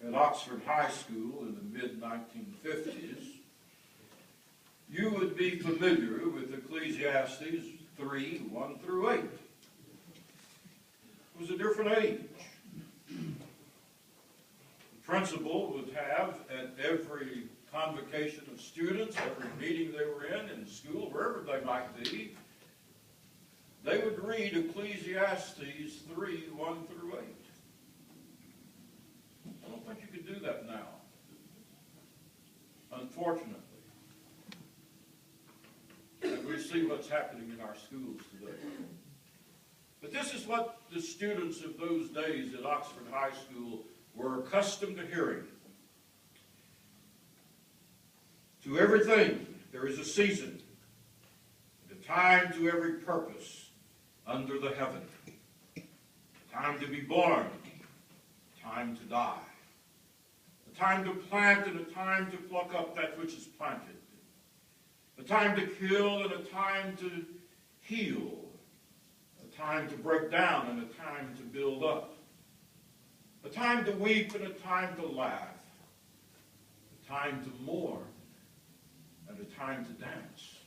at Oxford High School in the mid-1950s, you would be familiar with Ecclesiastes 3, 1 through 8. It was a different age. The principal would have at every convocation of students, every meeting they were in school, wherever they might be, they would read Ecclesiastes 3, 1 through 8. I don't think you could do that now, unfortunately. And we see what's happening in our schools today. But this is what the students of those days at Oxford High School were accustomed to hearing. To everything there is a season, and a time to every purpose under the heaven. A time to be born, a time to die. A time to plant and a time to pluck up that which is planted. A time to kill and a time to heal. A time to break down and a time to build up. A time to weep and a time to laugh. A time to mourn and a time to dance.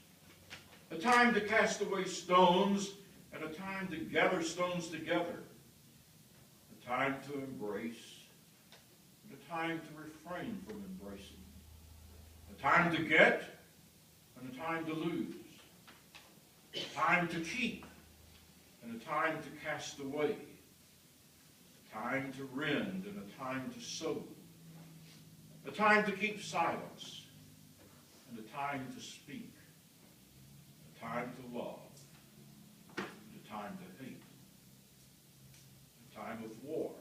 A time to cast away stones and a time to gather stones together. A time to embrace and a time to refrain from embracing. A time to get and a time to lose. A time to keep and a time to cast away. A time to rend and a time to sow. A time to keep silence and a time to speak. A time to love and a time to hate. A time of war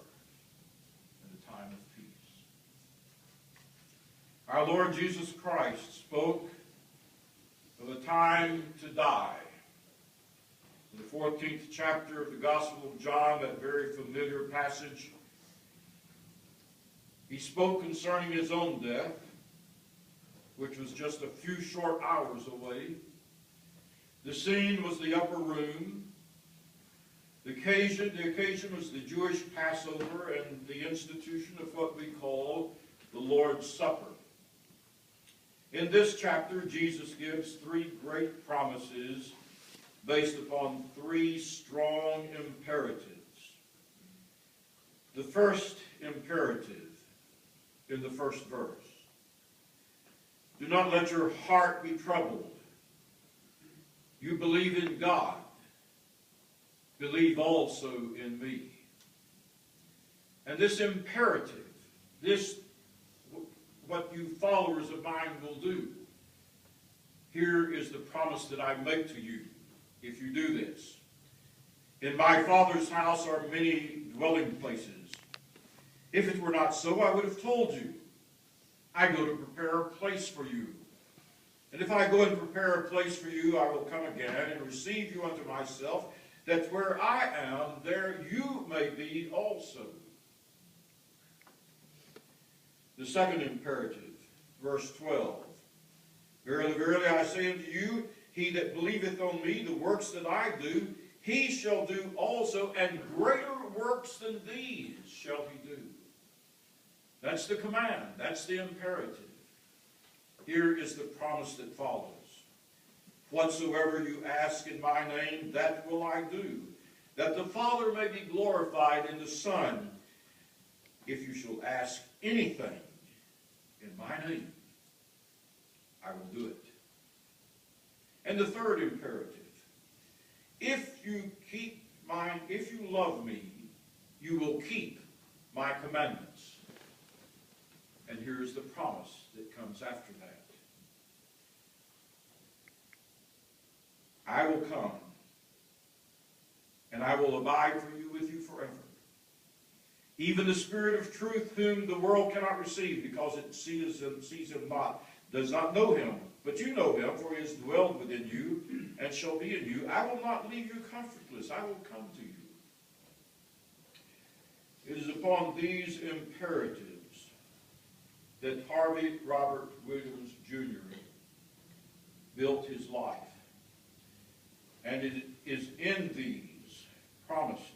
and a time of peace. Our Lord Jesus Christ spoke of a time to die. In the 14th chapter of the Gospel of John, that very familiar passage, he spoke concerning his own death, which was just a few short hours away. The scene was the upper room. The occasion was the Jewish Passover and the institution of what we call the Lord's Supper. In this chapter, Jesus gives three great promises based upon three strong imperatives. The first imperative in the first verse: do not let your heart be troubled. You believe in God. Believe also in me. And this imperative, what you followers of mine will do, here is the promise that I make to you if you do this. In my Father's house are many dwelling places. If it were not so, I would have told you. I go to prepare a place for you. And if I go and prepare a place for you, I will come again and receive you unto myself, that where I am, there you may be also. The second imperative, verse 12. Verily, verily, I say unto you, he that believeth on me, the works that I do, he shall do also, and greater works than these shall he do. That's the command. That's the imperative. Here is the promise that follows. Whatsoever you ask in my name, that will I do, that the Father may be glorified in the Son. If you shall ask anything in my name, I will do it. And the third imperative: if you love me, you will keep my commandments. And here's the promise that comes after that. I will come, and I will abide with you forever. Even the Spirit of truth, whom the world cannot receive, because it sees him not, does not know him. But you know him, for he has dwelled within you, and shall be in you. I will not leave you comfortless. I will come to you. It is upon these imperatives that Harvey Robert Williams, Jr. built his life. And it is in these promises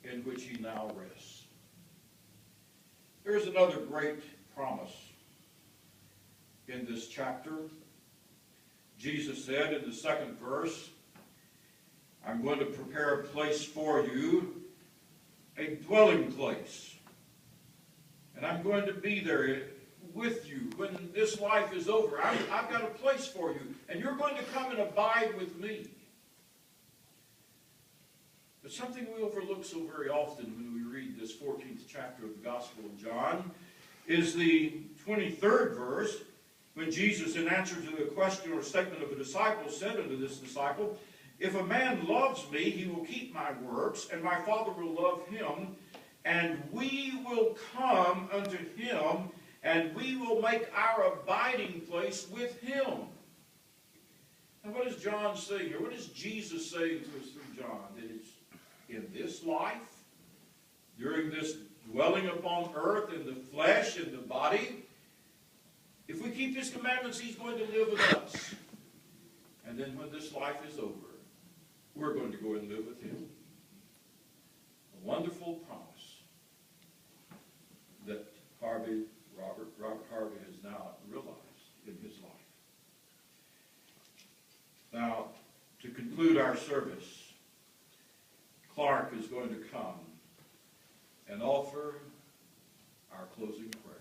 in which he now rests. There's another great promise in this chapter. Jesus said in the second verse, I'm going to prepare a place for you, a dwelling place. And I'm going to be there with you when this life is over. I've got a place for you, and you're going to come and abide with me. But something we overlook so very often when we read this 14th chapter of the Gospel of John is the 23rd verse, when Jesus, in answer to the question or statement of a disciple, said unto this disciple, if a man loves me, he will keep my works, and my Father will love him, and we will come unto him, and we will make our abiding place with him. Now what is John saying here? What is Jesus saying to us through John? That it's in this life, during this dwelling upon earth, in the flesh, in the body, if we keep his commandments, he's going to live with us. And then when this life is over, we're going to go and live with him. A wonderful promise that Robert Harvey has now realized in his life. Now, to conclude our service, Clark is going to come and offer our closing prayer.